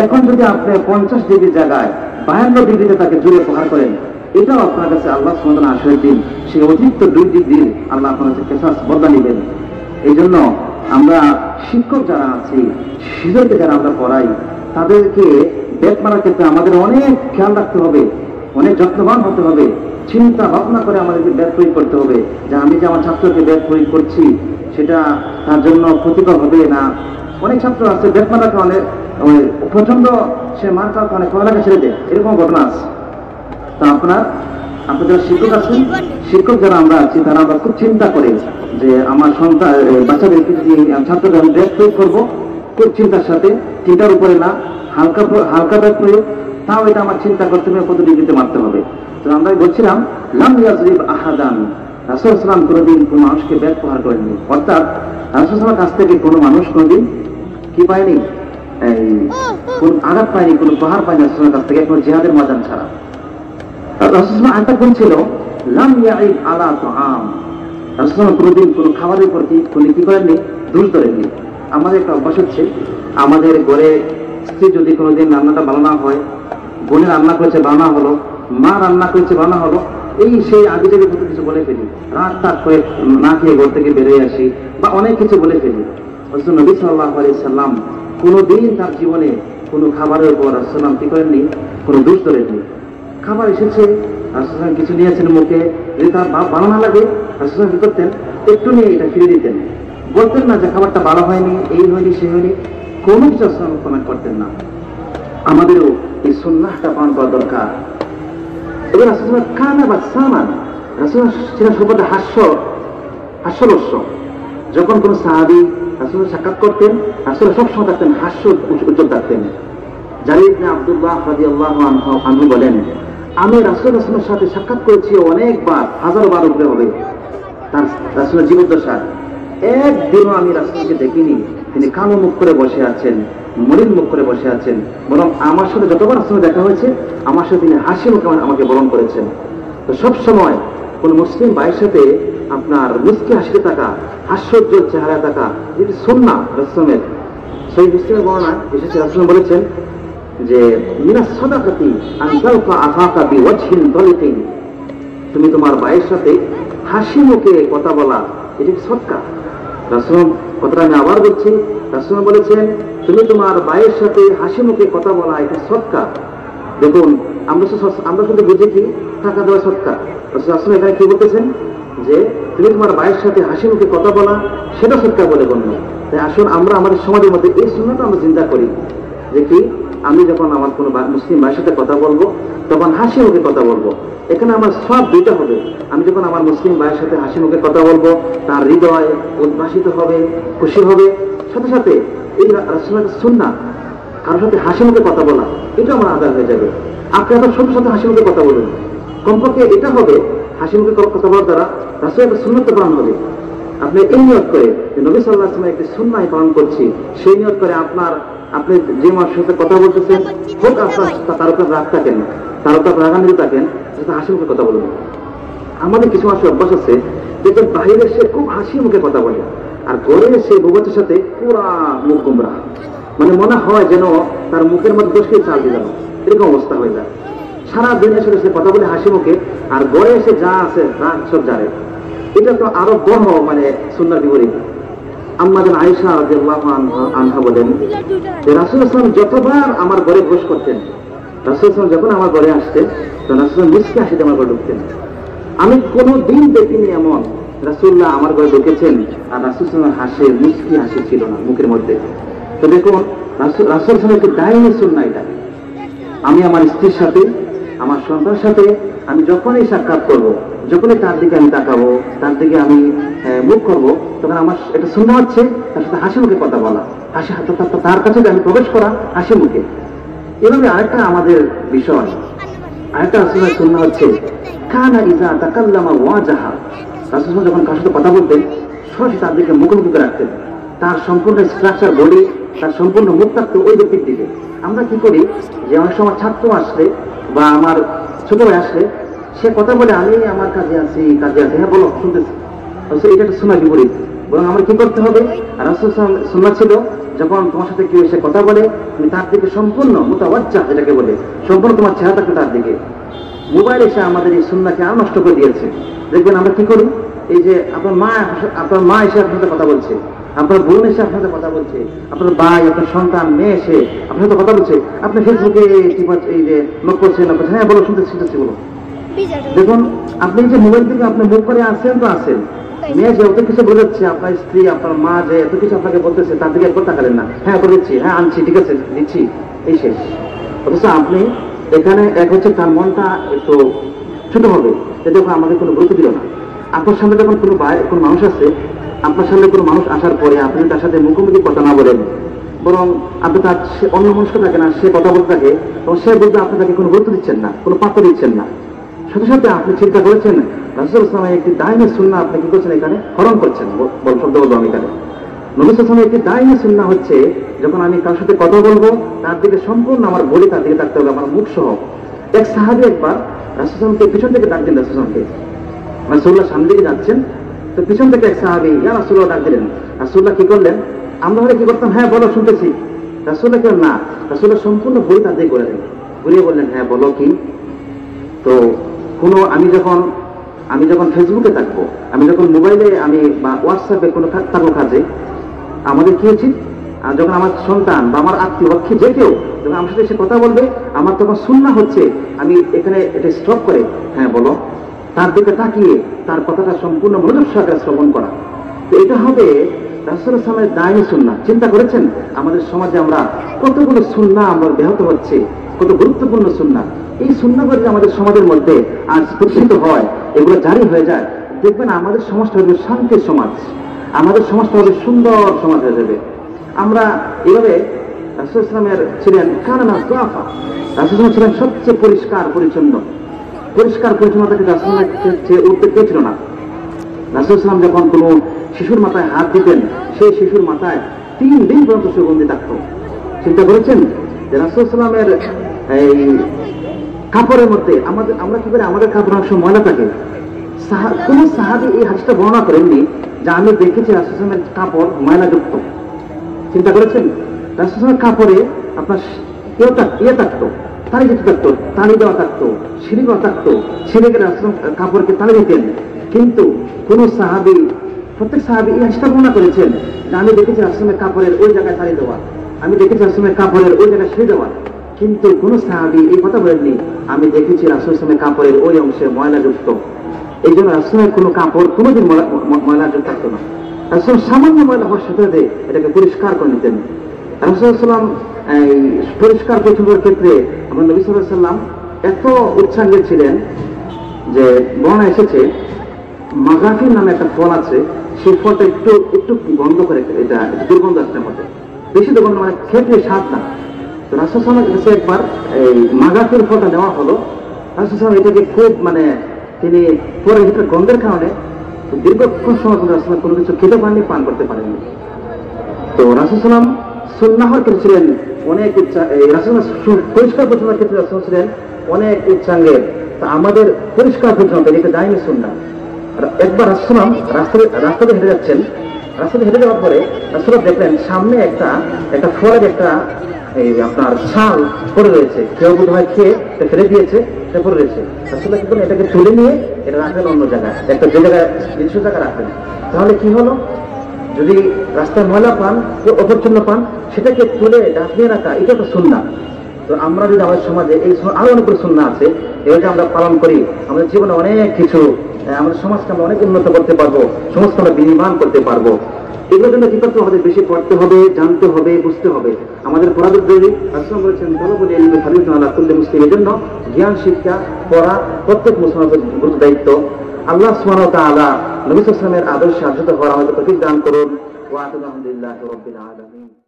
এখন যদি আপনি 50 ডিগ্রি জায়গায় 52 ডিগ্রিতে তাকে জুড়ে প্রহার করেন, এটাও আপনার কাছে আল্লাহ সুবহানাহু ওয়া তাআলা আশীর্বাদ দিন, সে অতিরিক্ত 2 ডিগ্রি আল্লাহ আপনার কাছে কেসাস বদলা নেবেন। এই জন্য আমরা শিক্ষক যারা আছি, শিশুদেরকে যারা আমরা পড়াই, তাদেরকে ব্যাট মারার ক্ষেত্রে আমাদের অনেক খেয়াল রাখতে হবে, অনেক যত্নবান হতে হবে, চিন্তা ভাবনা করে আমাদেরকে ব্যাট প্রয়োগ করতে হবে যে আমি যে আমার ছাত্রকে ব্যাট প্রয়োগ করছি সেটা তার জন্য ক্ষতিকর হবে না। অনেক ছাত্র আছে ব্যাট মারাকে অনেক প্রচন্ড সে মার খাওয়াকে অনেক পড়ালেখা ছেড়ে দেয়, এরকম ঘটনা আছে। তা আপনারা যারা শিক্ষক আছেন, শিক্ষক যারা আমরা আছি, তারা আমরা খুব চিন্তা করে যে আমার সন্তান বাচ্চাদেরকে যদি ছাত্রদের আমি ব্যাট প্রয়োগ করবো, খুব চিন্তার সাথে, 3টার উপরে না, হালকা ব্যাট প্রয়োগ, তাও এটা আমার চিন্তা করতে হবে কত ডিগ্রিতে মারতে হবে। তো আমরা বলছিলাম লাম ইয়াজরিব আহাদান, রাসূল সাল্লাল্লাহু আলাইহি ওয়াসাল্লাম কোনোদিন কোনো মানুষকে ব্যাট প্রহার করেননি। অর্থাৎ রাসূল সাল্লাল্লাহু আলাইহি ওয়াসাল্লামের কাছ থেকে কোনো মানুষ কোনোদিন কি পায়নি, কোন আঘাত পায়নি, কোনো প্রহার পায়নি রাসূলের কাছ থেকে, কোনো জিহাদের ময়দান ছাড়া। রাসূলুল্লাহ আরেকটা গুণ ছিল লাম ইয়াইব আলা তাআম, রাসূলুল্লাহ কোনোদিন কোনো খাবারের উপর কি করেননি, দোষ ধরেননি। আমাদের একটা অভ্যাস হচ্ছে, আমাদের ঘরে স্ত্রী যদি কোনোদিন রান্নাটা ভালো না হয়, বোনে রান্না করেছে বানা হলো, মা রান্না করেছে বানা হলো, এই সেই আগে থেকে কত কিছু বলে ফেলি, রাত তাক করে না খেয়ে ঘর থেকে বেরিয়ে আসি বা অনেক কিছু বলে ফেলি। রাসূল নবী সাল্লাল্লাহু আলাইহি সাল্লাম কোনোদিন তার জীবনে কোনো খাবারের উপর রাসূলুল্লাহ কি করেননি, কোনো দোষ ধরেননি। খাবার এসেছে, রাসূলুল্লাহ কিছু নিয়েছেন মুখে, যদি তার ভালো না লাগে রাসূলুল্লাহ কি করতেন, একটু নিয়ে এটা ফিরে দিতেন, বলতেন না যে খাবারটা ভালো হয়নি, এই হয়নি সেই হয়নি, কোনো কিছু রাসূলুল্লাহ কমেন্ট করতেন না। আমাদেরও এই সুন্নাহটা পালন করা দরকার। এবার রাসূলুল্লাহ কানা বাসামান, রাসূলুল্লাহ ছিলেন সর্বদা হাস্যরস্য। যখন কোনো সাহাবী রাসূল সাক্ষাৎ করতেন, রাসূল সবসময় থাকতেন হাস্য উজ্জ্বল থাকতেন। জারির ইবনে আব্দুল্লাহ রাদিয়াল্লাহু আনহু বলেন, আমি রাসূলের সাথে সাক্ষাৎ করেছি অনেকবার, হাজারো বার উপরে হবে তার রাসূলের জীবদ্দশায়। একদিনও আমি রাসূলকে দেখিনি তিনি কালো মুখ করে বসে আছেন, মলিন মুখ করে বসে আছেন, বরং আমার সাথে যতবার রাসূলের দেখা হয়েছে আমার সাথে তিনি হাসি মুখে আমাকে বরণ করেছেন। তো সব সময় কোন মুসলিম ভাইয়ের সাথে আপনার মুস্কি হাসিতে থাকা, হাস্যোজ্জ্বল চেহারা থাকা, যেটি সুন্নাহ রাসূলের। সেই মুসলিমের বর্ণনা এসেছে, রাসূল বলেছেন যে মিনাস সাদাকাতি আন তালকা আখাকা বিওয়াজহিন তালিকিন, তুমি তোমার ভাইয়ের সাথে হাসি মুখে কথা বলা এটি সদকা। রাসূল কথাটা আমি আবার বলছি, রাসূল বলেছেন তুমি তোমার ভাইয়ের সাথে হাসি মুখে কথা বলা এটা সদকা। দেখুন আমরা শুধু বুঝি কি টাকা দেওয়া সদকা, রাসূল এখানে কি বলতেছেন যে তুমি তোমার ভাইয়ের সাথে হাসি মুখে কথা বলা সেটা সদকা বলে গণ্য। তাই আসুন আমরা আমাদের সমাজের মধ্যে এই সুন্নাহটা আমরা চিন্তা করি যে কি আমি যখন আমার কোনো মুসলিম ভাইয়ের সাথে কথা বলবো তখন হাসি মুখে কথা বলবো। এখানে আমার সব দুইটা হবে। আমি যখন আমার মুসলিম ভাইয়ের সাথে হাসি মুখে কথা বলবো তার হৃদয় উদ্ভাসিত হবে, খুশি হবে। সাথে সাথে এই রাসূলের সুন্নাহ কারোর সাথে হাসি মুখে কথা বলা এটা আমার আদায় হয়ে যাবে। আপনি আপনার সবার সাথে হাসি মুখে কথা বলুন, কমপক্ষে এটা হবে হাসি মুখে কথা বলার দ্বারা রাসূলের একটা সুন্নাত পালন হবে। আপনি এই নিয়ত করে যে নবী সাল্লাল্লাহু আলাইহি ওয়াসাল্লাম একটি সুন্নাহ পালন করছি, সেই নিয়ত করে আপনি যে মানুষের সাথে কথা বলতেছেন হোক আপনার তার উপর রাগ থাকেন, তার উপর রাগান্বিত থাকেন, সাথে হাসি মুখে কথা বলুন। আমাদের কিছু মানুষের অভ্যাস আছে যেটা বাইরে সে খুব হাসি মুখে কথা বলে আর ঘরে সে বউবাচ্চার সাথে পুরা মুখ গুমরা, মানে মনে হয় যেন তার মুখের মধ্যে দোষকে চাল দিয়ে যাবে, এরকম অবস্থা হয়ে যায়। সারা দিনের সাথে সে কথা বলে হাসি মুখে আর ঘরে এসে যা আছে রাগ সব জানে। এটা তো আরো বড় মানে সুন্নাহর বিপরীত। আম্মা জান আয়েশা রাদিয়াল্লাহু আনহা বলেন যে রাসূল সাল্লাল্লাহু আলাইহি ওয়াসাল্লাম যতবার আমার ঘরে প্রবেশ করতেন, রাসূল সাল্লাল্লাহু আলাইহি ওয়াসাল্লাম যখন আমার ঘরে আসতেন তো রাসূল মুস্কি হাসিতে আমার ঘরে ঢুকতেন। আমি কোনোদিন দেখিনি এমন রাসূলুল্লাহ আমার ঘরে ঢুকেছেন আর রাসূল সাল্লাল্লাহু আলাইহি ওয়াসাল্লাম হাসি মুস্কি হাসি ছিল না মুখের মধ্যে। তো দেখুন রাসূল সাল্লাল্লাহু আলাইহি ওয়াসাল্লাম একটি দায়ী সুন্নাহ এটা। আমি আমার স্ত্রীর সাথে আমার সন্তানের সাথে আমি যখনই সাক্ষাৎ করবো, যখনই তার দিকে আমি তাকাবো, তার দিকে আমি মুখ করবো, তখন আমার এটা সুন্নাহ হচ্ছে তার সাথে হাসি মুখে কথা বলা, হাসি তার কাছে আমি প্রবেশ করা হাসি মুখে। এভাবে আরেকটা আমাদের বিষয়, আরেকটা রাসূলের সুন্নাহ হচ্ছে কানা ইযা তাকাল্লামা ওয়াজাহা, রাসূল যখন কারোর সাথে কথা বলতেন সরাসরি তার দিকে মুখোমুখি রাখতেন, তার সম্পূর্ণ স্ট্রাকচার বডি, তার সম্পূর্ণ মুখ থাকতো ওই ব্যক্তির দিকে। আমরা কি করি যে অনেক সময় ছাত্র আসলে বা আমার ছোট ভাই আসলে সে কথা বলে আমি আমার কাজে আছি, হ্যাঁ বলো শুনতেছি, এটা একটা সুন্নাহর বিপরীত। বরং আমার কি করতে হবে, রাসূল সুন্নাহ ছিল যখন তোমার সাথে কেউ এসে কথা বলে তুমি তার দিকে সম্পূর্ণ মুতাওয়াজ্জাহ যেটাকে বলে সম্পূর্ণ তোমার চেহারা থাকবে তার দিকে। মোবাইল এসে আমাদের এই সুন্নাহকে আর নষ্ট করে দিয়েছে। দেখবেন আমরা কি করি, এই যে আপনার মা এসে আপনার সাথে কথা বলছে, আপনার বোন এসে আপনার সাথে কথা বলছে, আপনার ভাই, আপনার সন্তান, মেয়ে এসে আপনার সাথে কথা বলছে, আপনি ফেসবুকে এই যে নোট করছেন, হ্যাঁ বলো শুনতেছি বলো। দেখুন আপনি যে মোবাইল থেকে আপনি মুখ করে আসেন তো আসেন, মেয়ে যে অত কিছু বোঝাচ্ছে, আপনার স্ত্রী আপনার মা যে এত কিছু আপনাকে বলতেছে তার দিকে একবার তাকালেন না, হ্যাঁ করে দিচ্ছি, হ্যাঁ আনছি, ঠিক আছে দিচ্ছি, এই শেষ। অথচ আপনি এখানে এক হচ্ছে তার মনটা একটু ছোট হবে, দেখুন আমাকে কোনো গুরুত্ব দিল না। আপনার সামনে যখন কোনো মানুষ আছে, আপনার সামনে কোনো মানুষ আসার পরে আপনি তার সাথে মুখোমুখি কথা না বলেন, বরং আপনি তার অন্য মানুষ থাকে না, সে কথা বলতে থাকে, তখন সে বলতে আপনি তাকে কোনো গুরুত্ব দিচ্ছেন না, কোনো পাত্র দিচ্ছেন না। সাথে সাথে আপনি চিন্তা করেছেন রাসূল সাল্লাল্লাহু একটি দায়ী সুন্নাহ আপনি কি করছেন এখানে হরণ করছেন, বল শব্দ বলবো আমি এখানে। নবী সাল্লাল্লাহু আলাইহি একটি দায়ী সুন্নাহ হচ্ছে যখন আমি কারোর সাথে কথা বলবো তার দিকে সম্পূর্ণ আমার বডি তার দিকে থাকতে হবে, আমার মুখ সহ। এক সাহাবী একবার রাসূল সাল্লাল্লাহু আলাইহি পিছন থেকে ডাক দিলেন, রাসূলুল্লাহ সামনে দিকে যাচ্ছেন তো পিছন থেকে এক সাহাবী ইয়া রাসূলুল্লাহ ডাক দিলেন। রাসূলুল্লাহ কি করলেন, আমরা হলে কি করতাম, হ্যাঁ বলো শুনতেছি। রাসূলুল্লাহ কেন না, রাসূলুল্লাহ সম্পূর্ণ বডি তার দিকে ঘুরিয়ে বললেন, হ্যাঁ বলো কি। তো আমি যখন ফেসবুকে থাকবো, আমি যখন মোবাইলে আমি বা হোয়াটসঅ্যাপে কোনো থাকবো কাজে, আমাদের কি উচিত, যখন আমার সন্তান বা আমার আত্মীয় পক্ষে যে কেউ যখন আমার সাথে এসে কথা বলবে, আমার তখন সুন্নাহ হচ্ছে আমি এখানে এটা স্টপ করে হ্যাঁ বলো, তার দিকে তাকিয়ে তার কথাটা সম্পূর্ণ মনোযোগ সহকারে শ্রবণ করা। তো এটা হবে রাসূলুল্লাহ সাল্লাল্লাহু আলাইহি দায়ী সুন্নাহ। চিন্তা করেছেন আমাদের সমাজে আমরা কতগুলো সুন্নাহ আমরা ব্যাহত হচ্ছে, কত গুরুত্বপূর্ণ সুন্নাহ। এই সুন্নাহগুলো যদি আমাদের সমাজের মধ্যে আজ প্রতিষ্ঠিত হয়, এগুলো জারি হয়ে যায়, দেখবেন আমাদের সমাজটা হবে শান্তির সমাজ, আমাদের সমাজটা হবে সুন্দর সমাজ হয়ে যাবে। আমরা এভাবে রাসূল ইসলামের ছিলেন কানানা দুআফা, রাসূল ইসলাম ছিলেন সবচেয়ে পরিষ্কার পরিচ্ছন্নতাকে রাসূলের চেয়ে উঠতে পেয়েছিল না। রাসূল ইসলাম যখন কোনো শিশুর মাথায় হাত দিতেন, সেই শিশুর মাথায় 3 দিন পর্যন্ত সুগন্ধি থাকতো। চিন্তা করেছেন যে রাসূল ইসলামের এই কাপড়ের মধ্যে আমরা কি করে আমাদের কাপড় অংশ ময়লা থাকে? কোন সাহাবী এই হাদিসটা বর্ণনা করেননি যে আমি দেখেছি রাসূল ইসলামের কাপড় ময়লাযুক্ত। চিন্তা করেছেন রাসূল ইসলামের কাপড়ে আপনার ইয়ে থাকতো, তালি দিতে থাকতো, তালি দেওয়া থাকতো, সিঁড়ি দেওয়া থাকতো, সিঁড়ি গেলে রাসূল কাপড়কে তালি দিতেন। কিন্তু কোন সাহাবী, প্রত্যেক সাহাবী এই হাদিসটা বর্ণনা করেছেন যে আমি দেখেছি রাসূল ইসলামের কাপড়ের ওই জায়গায় তালি দেওয়া, আমি দেখেছি রাসূল ইসলামের কাপড়ের ওই জায়গায় সিঁড়ি দেওয়া। কিন্তু কোন সাহাবী এই কথা বলেননি আমি দেখেছি রাসূল ইসলামের কাপড়ের ওই অংশে ময়লাযুক্ত। এই জন্য রাসূলের কোনো কাপড় কোনোদিন ময়লাযুক্ত থাকতো না। রাসূল সামান্য ময়লা হওয়ার সাথে সাথে এটাকে পরিষ্কার করে নিতেন। রাসূল সাল্লাল্লাহু আলাইহি ওয়াসাল্লাম পরিষ্কার পরিচ্ছন্নতার ক্ষেত্রে আমার নবী সাল্লাল্লাহু আলাইহি ওয়াসাল্লাম এত উৎসাহী ছিলেন যে বর্ণনা এসেছে মাগাফির নামে একটা ফল আছে, সেই ফলটা একটু গন্ধ করে, এটা দুর্গন্ধ আসছে মধ্যে, বেশি দুর্গন্ধ মানে খেতে স্বাদ না। তো রাসূল সাল্লাল্লাহু আলাইহি ওয়াসাল্লাম একবার এই মাগাফির ফলটা নেওয়া হলো। রাসূল সাল্লাল্লাহু আলাইহি ওয়াসাল্লাম এটাকে খুব তিনি পরে ভিতরে গন্ধের কারণে দীর্ঘক্ষণ সময় রাসূল কোনো কিছু খেতে পারেননি, পান করতে পারেননি। তো রাসূল সাল্লাল্লাহু আলাইহি ওয়াসাল্লাম সুন্নাহর ক্ষেত্রে ছিলেন অনেক রাসূল পরিষ্কার পরিচ্ছন্নতার ক্ষেত্রে রাসূল ছিলেন অনেক উচ্চাঙ্গের। তো আমাদের পরিষ্কার পরিচ্ছন্নতা এটা দায়ী সুন্নাহ। একবার রাসূল রাস্তাতে হেঁটে যাচ্ছেন, রাস্তাতে হেঁটে যাওয়ার পরে রাসূল দেখলেন সামনে একটা ফলের এই আপনার ছাল পড়ে রয়েছে, কেউ বোধ হয় খেয়ে ফেলে দিয়েছে, এটা পড়ে রয়েছে। রাসূল কি করেন, এটাকে তুলে নিয়ে এটা রাখলেন অন্য জায়গায়, একটা যে জায়গায় নিজস্ব জায়গায় রাখলেন। তাহলে কি হলো, যদি রাস্তায় ময়লা পান, অপরিচ্ছন্ন পান, সেটাকে তুলে ঢাকিয়ে রাখা, এটা তো সুন্নাহ। তো আমরা যদি আমাদের সমাজে এই আরো অনেক সুন্নাহ আছে, এটাকে আমরা পালন করি, আমাদের জীবনে অনেক কিছু, আমাদের সমাজকে আমরা অনেক উন্নত করতে পারবো, সমাজকে আমরা বিনির্মাণ করতে পারবো। এগুলোর জন্য কি করতে হবে, বেশি পড়তে হবে, জানতে হবে, বুঝতে হবে। আমাদের পড়াদের জরুরি। রাসূল বলেছেন তলবুল ইলমি ফরিদাতুন আলা কুল্লি মুসলিমের জন্য জ্ঞান শিক্ষা পড়া প্রত্যেক মুসলমানের গুরুত্ব দায়িত্ব। আল্লাহ সুবহানাহু ওয়া তাআলা নবী সাল্লাল্লাহু আলাইহি ওয়াসাল্লামের আদর্শে আদর্শিত হওয়ার আমাদের তৌফিক দান করুন। ওয়া আলহামদুলিল্লাহি রাব্বিল আলামিন।